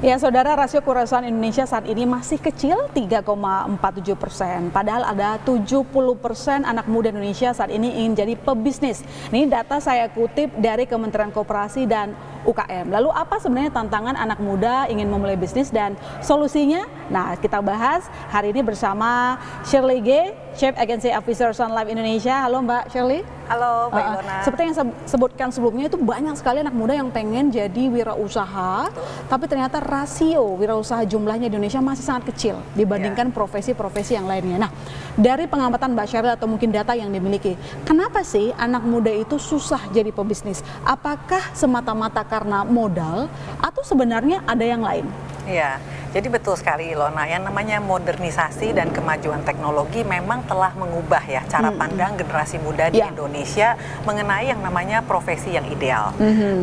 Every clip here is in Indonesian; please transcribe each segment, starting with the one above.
Ya, saudara, rasio kewirausahaan Indonesia saat ini masih kecil, 3,47%. Padahal ada 70% anak muda Indonesia saat ini ingin jadi pebisnis. Ini data saya kutip dari Kementerian Koperasi dan UKM. Lalu apa sebenarnya tantangan anak muda ingin memulai bisnis dan solusinya? Nah, kita bahas hari ini bersama Shirley G, Chief Agency Officer Sun Life Indonesia. Halo Mbak Shirley. Halo Mbak Ilona. Seperti yang saya sebutkan sebelumnya, itu banyak sekali anak muda yang pengen jadi wirausaha, tapi ternyata rasio wirausaha jumlahnya di Indonesia masih sangat kecil dibandingkan profesi-profesi yang lainnya. Nah, dari pengamatan Mbak Shirley atau mungkin data yang dimiliki, kenapa sih anak muda itu susah jadi pebisnis? Apakah semata-mata karena modal atau sebenarnya ada yang lain? Iya, jadi betul sekali Ilona, yang namanya modernisasi dan kemajuan teknologi memang telah mengubah ya cara pandang generasi muda di Indonesia mengenai yang namanya profesi yang ideal.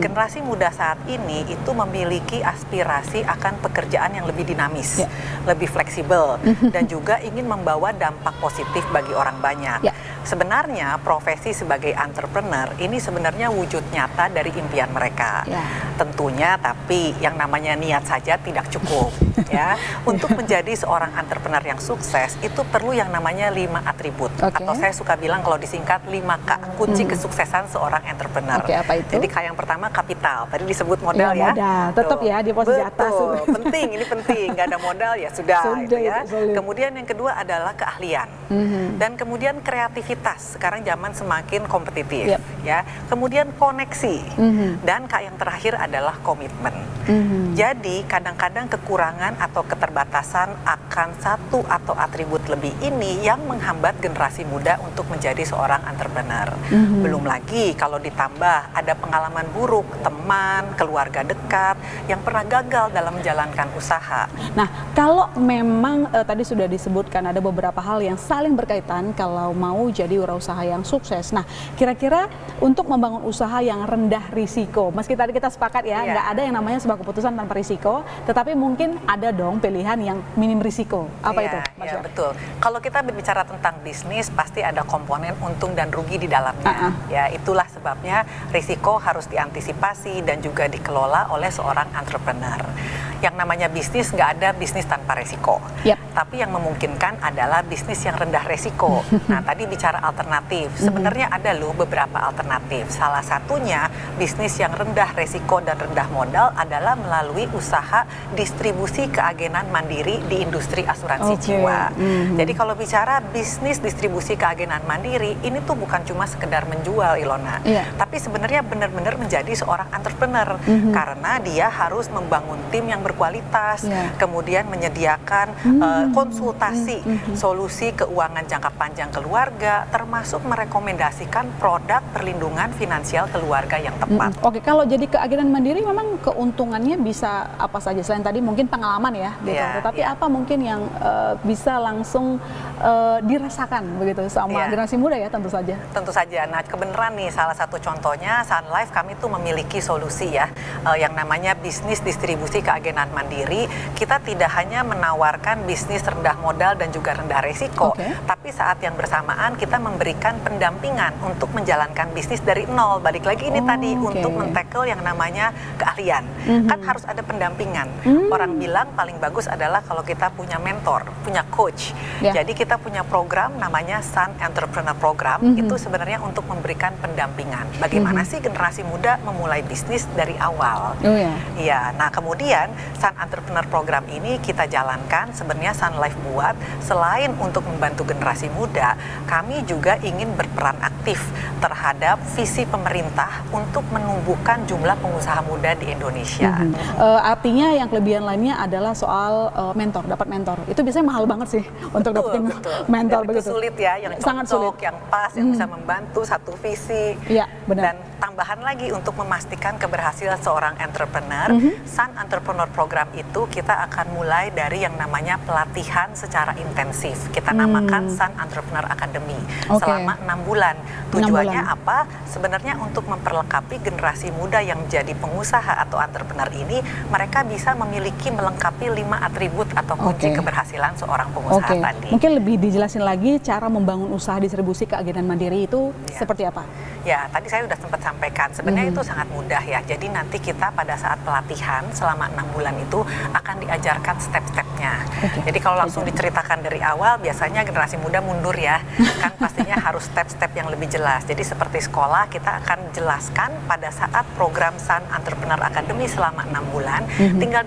Generasi muda saat ini itu memiliki aspirasi akan pekerjaan yang lebih dinamis, lebih fleksibel, dan juga ingin membawa dampak positif bagi orang banyak. Sebenarnya profesi sebagai entrepreneur ini sebenarnya wujud nyata dari impian mereka. Tentunya tapi yang namanya niat saja tidak cukup ya. Untuk menjadi seorang entrepreneur yang sukses itu perlu yang namanya 5 atribut atau saya suka bilang kalau disingkat 5K kunci kesuksesan seorang entrepreneur. Apa itu? Jadi yang pertama kapital, tadi disebut modal ya. Modal, tetap ya di posisi atas. Penting, ini penting. Nggak ada modal ya sudah gitu ya. Kemudian yang kedua adalah keahlian dan kemudian kreativitas. Sekarang zaman semakin kompetitif ya. Kemudian koneksi dan yang terakhir adalah komitmen. Jadi kadang-kadang kekurangan atau keterbatasan akan satu atau atribut lebih ini yang menghambat generasi muda untuk menjadi seorang entrepreneur. Belum lagi kalau ditambah ada pengalaman buruk, teman, keluarga dekat yang pernah gagal dalam menjalankan usaha. Nah, kalau memang tadi sudah disebutkan ada beberapa hal yang saling berkaitan kalau mau jadi wirausaha yang sukses. Nah, kira-kira untuk membangun usaha yang rendah risiko, meski tadi kita sepakat ya, nggak ada yang namanya sebuah keputusan tanpa risiko, tetapi mungkin ada dong pilihan yang minim risiko. Apa itu? Iya, betul. Kalau kita berbicara tentang bisnis, pasti ada komponen untung dan rugi di dalamnya. Ya, itulah sebabnya risiko harus diantisipasi dan juga dikelola oleh seorang entrepreneur. Yang namanya bisnis, nggak ada bisnis tanpa risiko. Tapi yang memungkinkan adalah bisnis yang rendah risiko. Nah, tadi bicara alternatif. Sebenarnya ada loh beberapa alternatif. Salah satunya bisnis yang rendah risiko dan rendah modal adalah melalui usaha distribusi keagenan mandiri di industri asuransi jiwa. Jadi kalau bicara bisnis distribusi keagenan mandiri, ini tuh bukan cuma sekedar menjual Ilona, tapi sebenarnya benar-benar menjadi seorang entrepreneur karena dia harus membangun tim yang berkualitas, kemudian menyediakan konsultasi solusi keuangan jangka panjang keluarga, termasuk merekomendasikan produk perlindungan finansial keluarga yang tepat. Oke, kalau jadi keagenan mandiri memang keuntungannya bisa apa saja selain tadi mungkin pengalaman ya, tetapi apa mungkin yang bisa langsung dirasakan begitu sama generasi muda ya tentu saja. Tentu saja. Nah, kebenaran nih salah satu contohnya Sun Life kami tuh memiliki solusi ya yang namanya bisnis distribusi keagenan mandiri. Kita tidak hanya menawarkan bisnis rendah modal dan juga rendah risiko, tapi saat yang bersamaan kita memberikan pendampingan untuk menjalankan bisnis dari nol. Balik lagi ini tadi untuk men-tackle yang namanya keahlian. Kan harus ada pendampingan. Orang bilang paling bagus adalah kalau kita punya mentor, punya coach. Jadi kita punya program namanya Sun Entrepreneur Program, itu sebenarnya untuk memberikan pendampingan. Bagaimana sih generasi muda memulai bisnis dari awal? Iya, nah kemudian Sun Entrepreneur Program ini kita jalankan, sebenarnya Sun Life buat, selain untuk membantu generasi muda, kami juga ingin berperan aktif terhadap visi pemerintah untuk menumbuhkan jumlah pengusaha muda di Indonesia. Artinya yang kelebihan lainnya adalah soal mentor, dapat mentor. Itu biasanya mahal banget sih untuk dapetin mentor begitu. Itu sulit ya, yang sangat sulit, yang pas, yang bisa membantu satu visi. Dan tambahan lagi untuk memastikan keberhasilan seorang entrepreneur, Sun Entrepreneur Program itu kita akan mulai dari yang namanya pelatihan secara intensif. Kita namakan Sun Entrepreneur Academy selama 6 bulan. Tujuannya apa? Sebenarnya untuk memperlengkapi generasi muda yang jadi pengusaha atau entrepreneur ini, mereka bisa memiliki melengkapi 5 atribut atau kunci keberhasilan seorang pengusaha tadi. Mungkin lebih dijelasin lagi cara membangun usaha distribusi keagenan mandiri itu seperti apa? Ya, tadi saya sudah sempat sampaikan. Sebenarnya itu sangat mudah ya. Jadi nanti kita pada saat pelatihan selama 6 bulan itu akan diajarkan step-stepnya. Jadi kalau langsung diceritakan dari awal, biasanya generasi muda mundur ya. Kan pastinya harus step-step yang lebih jelas. Jadi seperti sekolah, kita akan jelaskan pada saat program Sun Entrepreneur Academy selama 6 bulan, tinggal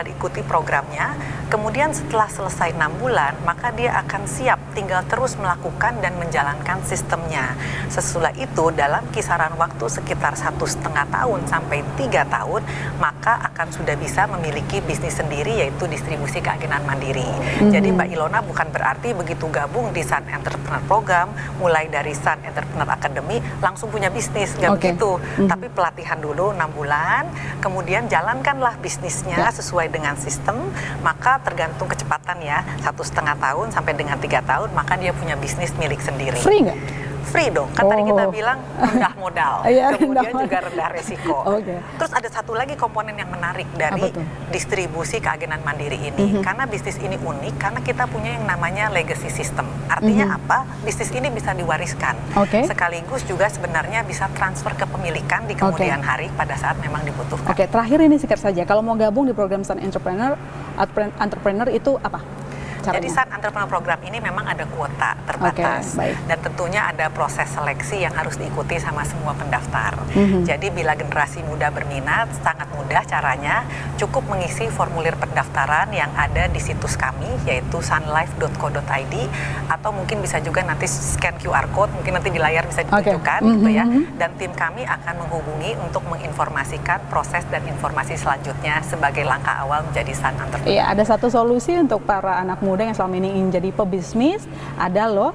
diikuti programnya. Kemudian setelah selesai 6 bulan, maka dia akan siap, tinggal terus melakukan dan menjalankan sistemnya. Sesudah itu, dalam kisaran waktu sekitar 1,5 tahun sampai 3 tahun, maka akan sudah bisa memiliki bisnis sendiri, yaitu distribusi keagenan mandiri. Jadi Mbak Ilona bukan berarti begitu gabung di Sun Entrepreneur Program, mulai dari Sun Entrepreneur Academy, langsung punya bisnis, nggak begitu. Tapi pelatihan dulu 6 bulan, kemudian jalankanlah bisnisnya sesuai dengan sistem, maka tergantung kecepatan ya, 1,5 tahun sampai dengan 3 tahun, maka dia punya bisnis milik sendiri. Free nggak? Free dong, kan tadi kita bilang rendah modal, kemudian juga rendah resiko. Terus ada satu lagi komponen yang menarik dari distribusi keagenan mandiri ini, karena bisnis ini unik, karena kita punya yang namanya legacy system. Artinya apa? Bisnis ini bisa diwariskan, sekaligus juga sebenarnya bisa transfer kepemilikan di kemudian hari pada saat memang dibutuhkan. Terakhir ini singkat saja, kalau mau gabung di program Sun Entrepreneur itu apa? Jadi Sun Entrepreneur Program ini memang ada kuota terbatas, dan tentunya ada proses seleksi yang harus diikuti sama semua pendaftar. Jadi bila generasi muda berminat, sangat mudah caranya, cukup mengisi formulir pendaftaran yang ada di situs kami, yaitu sunlife.co.id, atau mungkin bisa juga nanti scan QR code, mungkin nanti di layar bisa ditunjukkan, gitu ya. Dan tim kami akan menghubungi untuk menginformasikan proses dan informasi selanjutnya sebagai langkah awal menjadi Sun Entrepreneur. Iya, ada satu solusi untuk para anak muda yang selama ini ingin jadi pebisnis, ada loh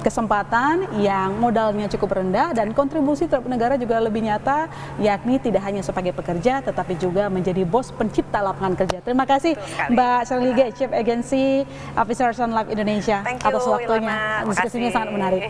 kesempatan yang modalnya cukup rendah dan kontribusi terhadap negara juga lebih nyata, yakni tidak hanya sebagai pekerja tetapi juga menjadi bos pencipta lapangan kerja. Terima kasih Mbak Shirley Ge, Chief Agency Officer Sun Life Indonesia, atas waktunya. Diskusinya sangat menarik.